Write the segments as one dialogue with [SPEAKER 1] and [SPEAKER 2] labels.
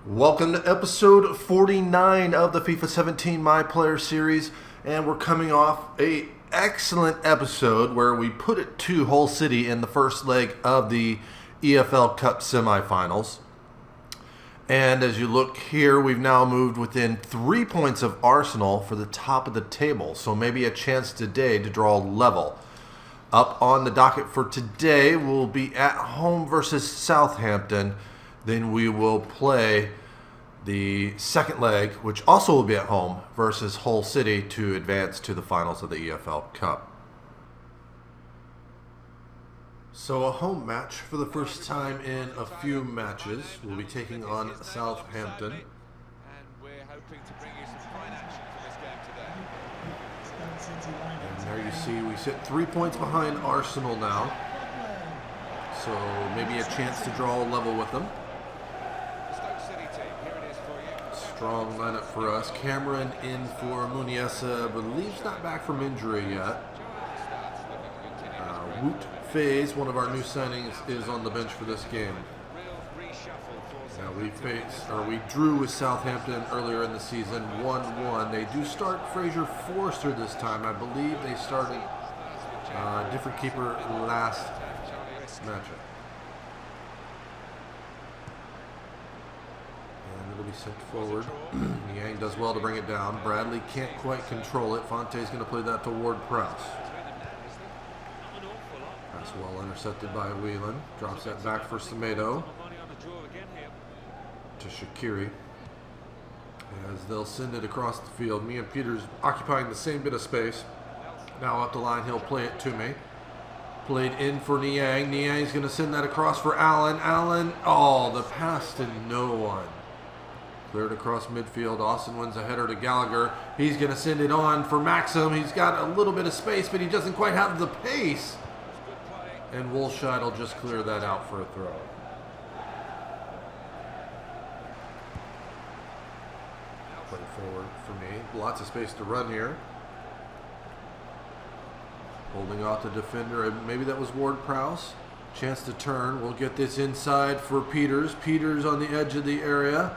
[SPEAKER 1] Welcome to episode 49 of the FIFA 17 My Player series, and we're coming off a excellent episode where we put it to Hull City in the first leg of the EFL Cup semifinals. And as you look here, we've now moved within 3 points of Arsenal for the top of the table, so maybe a chance today to draw level. Up on the docket for today, we'll be at home versus Southampton. Then we will play the second leg, which also will be at home, versus Hull City to advance to the finals of the EFL Cup. So a home match for the first time in a few matches. We'll be taking on Southampton.
[SPEAKER 2] And we're hoping to bring you some fine action for this game today.
[SPEAKER 1] And there you see we sit 3 points behind Arsenal now. So maybe a chance to draw a level with them. Strong lineup for us. Cameron in for Muniesa, but Lee's not back from injury yet. Wout Faze, one of our new signings, is on the bench for this game. Now we drew with Southampton earlier in the season, 1-1. They do start Fraser Forster this time. I believe they started a different keeper last matchup. It'll be sent forward. Niang does well to bring it down. Bradley can't quite control it. Fonte's going to play that to Ward-Prowse. That's well intercepted by Whelan. Drops that back for Semedo. To Shaqiri. As they'll send it across the field. Me and Peters occupying the same bit of space. Now up the line, he'll play it to me. Played in for Niang. Niang's going to send that across for Allen. Allen, the pass to no one. Cleared across midfield. Austin wins a header to Gallagher. He's going to send it on for Maxim. He's got a little bit of space, but he doesn't quite have the pace. And Wolscheid will just clear that out for a throw. Play forward for me. Lots of space to run here. Holding off the defender. Maybe that was Ward-Prowse. Chance to turn. We'll get this inside for Peters. Peters on the edge of the area.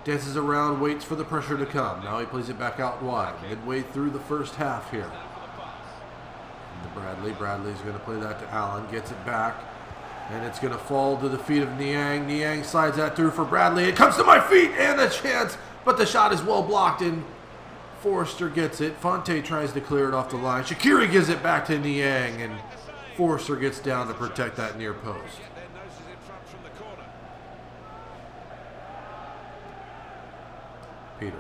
[SPEAKER 1] Dances around, waits for the pressure to come. Now he plays it back out wide. Midway through the first half here. And Bradley. Bradley's going to play that to Allen. Gets it back. And it's going to fall to the feet of Niang. Niang slides that through for Bradley. It comes to my feet and a chance. But the shot is well blocked and Forster gets it. Fonte tries to clear it off the line. Shaqiri gives it back to Niang. And Forster gets down to protect that near post. Peters.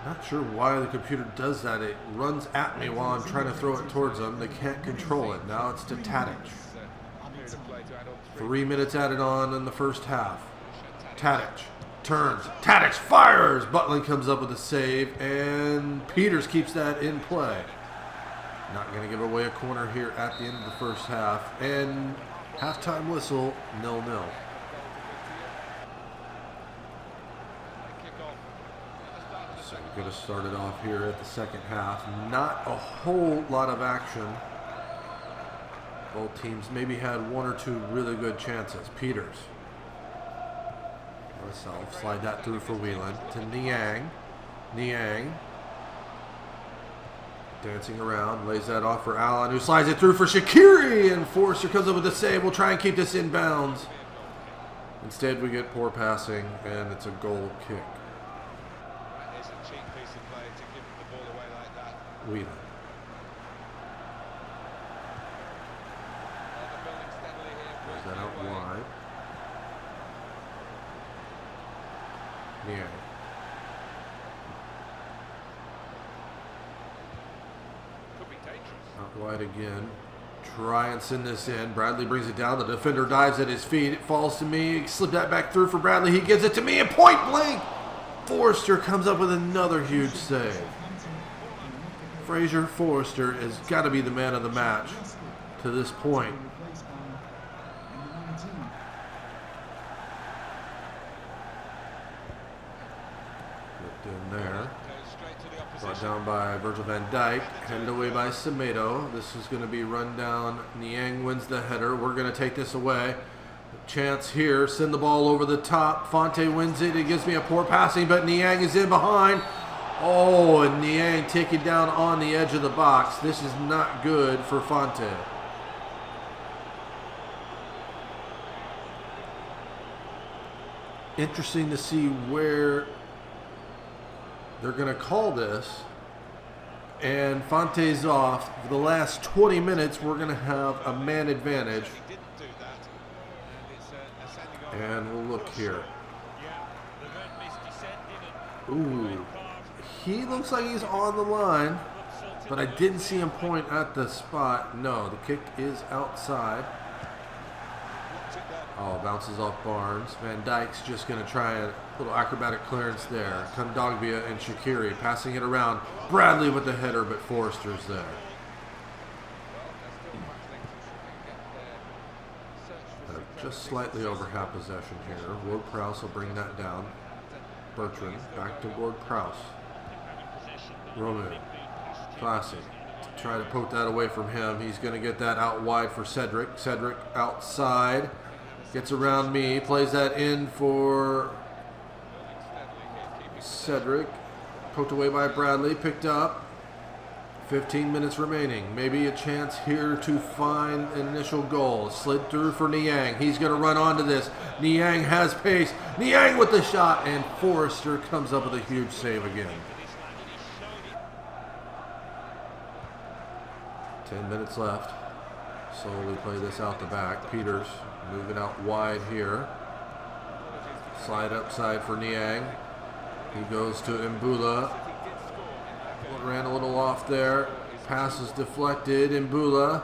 [SPEAKER 1] Not sure why the computer does that. It runs at me while I'm trying to throw it towards them. They can't control it. Now it's to Tadic. 3 minutes added on in the first half. Tadic turns. Tadic fires. Butland comes up with a save, and Peters keeps that in play. Not going to give away a corner here at the end of the first half. And halftime whistle, 0-0. Going to start it off here at the second half. Not a whole lot of action. Both teams maybe had one or two really good chances. Peters. Myself. Slide that through for Whelan. To Niang. Niang. Dancing around. Lays that off for Allen, who slides it through for Shaqiri. And Forster comes up with a save. We'll try and keep this in bounds. Instead, we get poor passing, and it's a goal kick. Whelan. There's that out wide. Yeah.
[SPEAKER 2] Could be dangerous.
[SPEAKER 1] Out wide again. Try and send this in. Bradley brings it down. The defender dives at his feet. It falls to me. Slip that back through for Bradley. He gives it to me. And point blank, Forster comes up with another huge save. Fraser Forster has got to be the man of the match to this point. Looked in there. Brought down by Virgil van Dijk. Headed away by Semedo. This is going to be run down. Niang wins the header. We're going to take this away. Chance here. Send the ball over the top. Fonte wins it. It gives me a poor passing, but Niang is in behind. Oh, and Niang taken down on the edge of the box. This is not good for Fonte. Interesting to see where they're going to call this. And Fonte's off. For the last 20 minutes, we're going to have a man advantage. And we'll look here. Ooh. He looks like he's on the line, but I didn't see him point at the spot. No, the kick is outside. Oh, bounces off Barnes. Van Dijk's just going to try a little acrobatic clearance there. Kondogbia and Shaqiri passing it around. Bradley with the header, but Forrester's there. Just slightly over half possession here. Ward-Prowse will bring that down. Bertrand back to Ward-Prowse. Romeo. Classic. Try to poke that away from him. He's going to get that out wide for Cedric. Cedric outside. Gets around me. Plays that in for Cedric. Poked away by Bradley. Picked up. 15 minutes remaining. Maybe a chance here to find an initial goal. Slid through for Niang. He's going to run onto this. Niang has pace. Niang with the shot. And Forrester comes up with a huge save again. 10 minutes left. Slowly play this out the back. Peters moving out wide here. Slide upside for Niang. He goes to Mbula. Ran a little off there. Pass is deflected. Mbula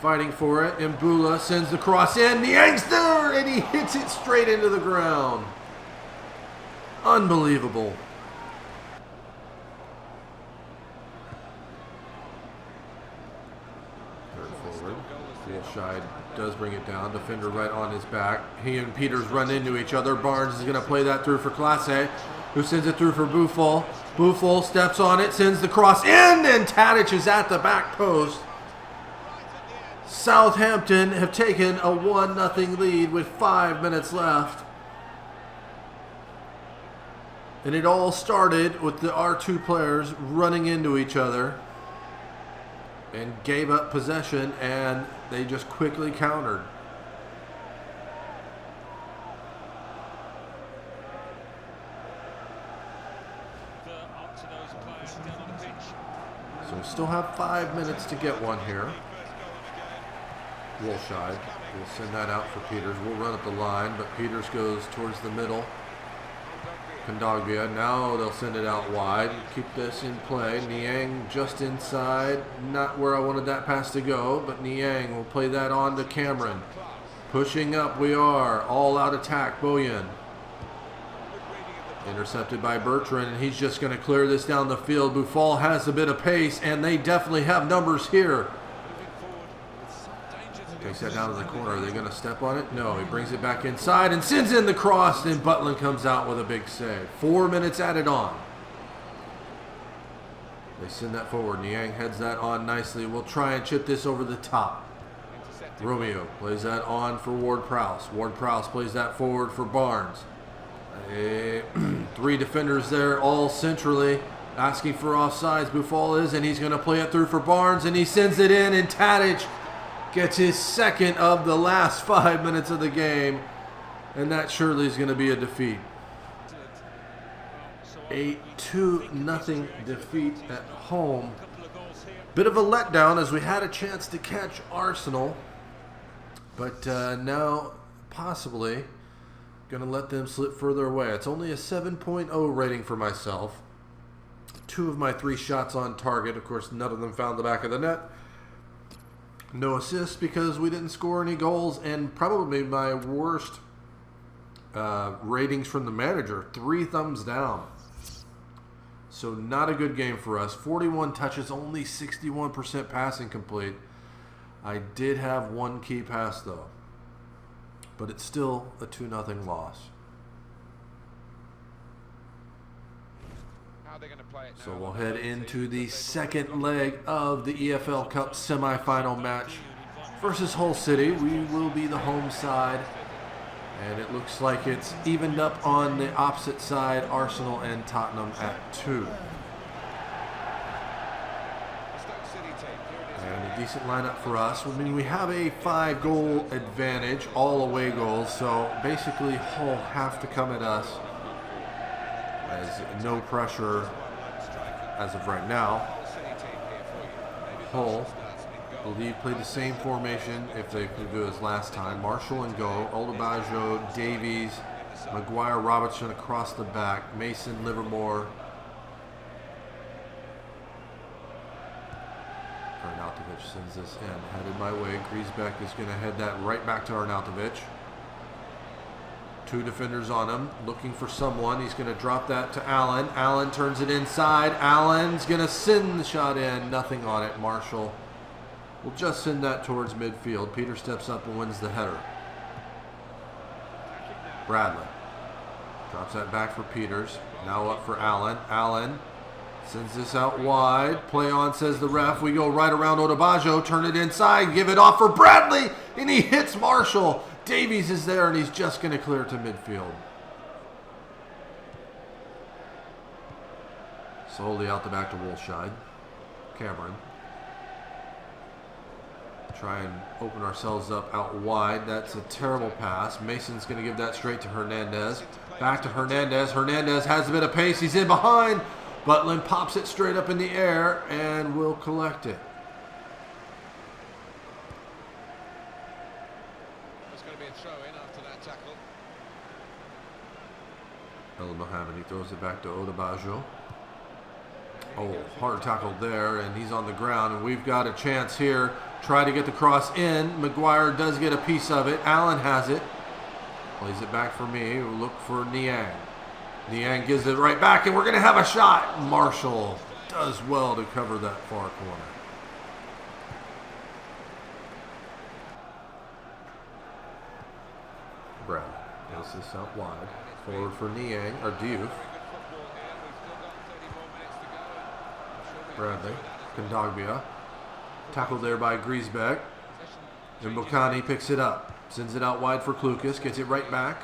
[SPEAKER 1] fighting for it. Mbula sends the cross in. Niang's there, and he hits it straight into the ground. Unbelievable. Third forward. Wilshire does bring it down. Defender right on his back. He and Peters run into each other. Barnes is going to play that through for Classe, who sends it through for Buffon. Buffon steps on it, sends the cross in, and Tadic is at the back post. Southampton have taken a 1-0 lead with 5 minutes left. And it all started with our two players running into each other and gave up possession, and they just quickly countered. So we still have 5 minutes to get one here. Wilshire will send that out for Peters. We'll run up the line, but Peters goes towards the middle. Kondogbia. Now they'll send it out wide. Keep this in play. Niang just inside. Not where I wanted that pass to go, but Niang will play that on to Cameron. Pushing up we are. All out attack. Boyan. Intercepted by Bertrand, and he's just going to clear this down the field. Buffon has a bit of pace, and they definitely have numbers here. Takes that down to the corner. Are they going to step on it? No, he brings it back inside and sends in the cross, and Butland comes out with a big save. 4 minutes added on. They send that forward. Niang heads that on nicely. We'll try and chip this over the top. Romeo plays that on for Ward-Prowse. Ward-Prowse plays that forward for Barnes. 3 defenders there, all centrally, asking for offsides. Buffon is, and he's going to play it through for Barnes, and he sends it in, and Tadic gets his second of the last 5 minutes of the game, and that surely is going to be a defeat. A 2-0 defeat at home. Bit of a letdown as we had a chance to catch Arsenal, but now possibly going to let them slip further away. It's only a 7.0 rating for myself. 2 of my 3 shots on target. Of course, none of them found the back of the net. No assists because we didn't score any goals, and probably my worst ratings from the manager. 3 thumbs down. So not a good game for us. 41 touches, only 61% passing complete. I did have 1 key pass though. But it's still a 2-0 loss. So we'll head into the second leg of the EFL Cup semifinal match versus Hull City. We will be the home side And it looks like it's evened up on the opposite side, Arsenal and Tottenham at 2. And a decent lineup for us. I mean, we have a 5-goal advantage, all away goals. So basically, Hull have to come at us. As no pressure as of right now. Hull, I believe, played the same formation if they could do as last time. Marshall and go, Odebajo, Davies, Maguire, Robertson across the back, Mason, Livermore. Arnautovic sends this in, headed my way. Griesbeck is going to head that right back to Arnautovic. 2 defenders on him, looking for someone. He's going to drop that to Allen. Allen turns it inside. Allen's going to send the shot in. Nothing on it. Marshall will just send that towards midfield. Peter steps up and wins the header. Bradley drops that back for Peters. Now up for Allen. Allen sends this out wide. Play on, says the ref. We go right around Odebajo. Turn it inside. Give it off for Bradley. And he hits Marshall. Davies is there, and he's just going to clear to midfield. Slowly out the back to Woolshide. Cameron. Try and open ourselves up out wide. That's a terrible pass. Mason's going to give that straight to Hernandez. Back to Hernandez. Hernandez has a bit of pace. He's in behind. Butland pops it straight up in the air and will collect it. El Mohamed, he throws it back to Odebajo. Oh, hard tackle there, and he's on the ground, and we've got a chance here. Try to get the cross in. Maguire does get a piece of it. Allen has it. Plays it back for me. We'll look for Niang. Niang gives it right back, and we're going to have a shot. Marshall does well to cover that far corner. Brad gets this out wide. Forward for Niang, or Diouf. Bradley, Kondogbia. Tackled there by Griesbeck. And Mbokani picks it up. Sends it out wide for Klukas. Gets it right back.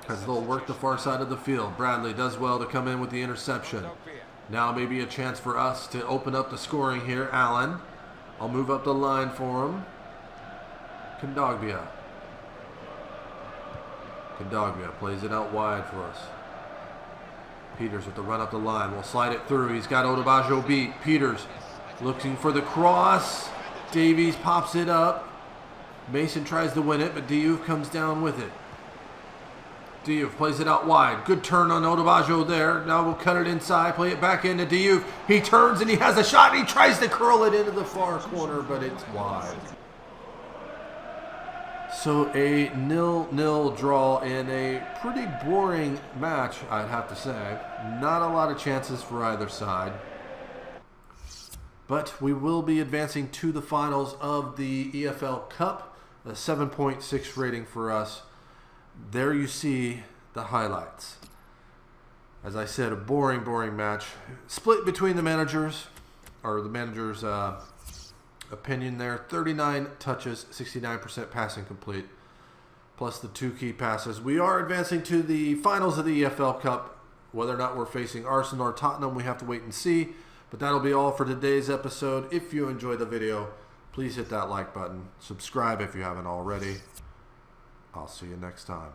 [SPEAKER 1] As they'll work the far side of the field. Bradley does well to come in with the interception. Now maybe a chance for us to open up the scoring here. Allen. I'll move up the line for him. Kondogbia. Kondogbia plays it out wide for us. Peters with the run up the line. We'll slide it through. He's got Odebajo beat. Peters looking for the cross. Davies pops it up. Mason tries to win it, but Diouf comes down with it. Diouf plays it out wide. Good turn on Odebajo there. Now we'll cut it inside. Play it back into Diouf. He turns and he has a shot. He tries to curl it into the far corner, but it's wide. So a 0-0 draw in a pretty boring match, I'd have to say. Not a lot of chances for either side. But we will be advancing to the finals of the EFL Cup. A 7.6 rating for us. There you see the highlights. As I said, a boring match. Split between the managers, or the manager's opinion there. 39 touches, 69% passing complete, plus the 2 key passes. We are advancing to the finals of the EFL Cup. Whether or not we're facing Arsenal or Tottenham, we have to wait and see. But that'll be all for today's episode. If you enjoyed the video, please hit that like button. Subscribe if you haven't already. I'll see you next time.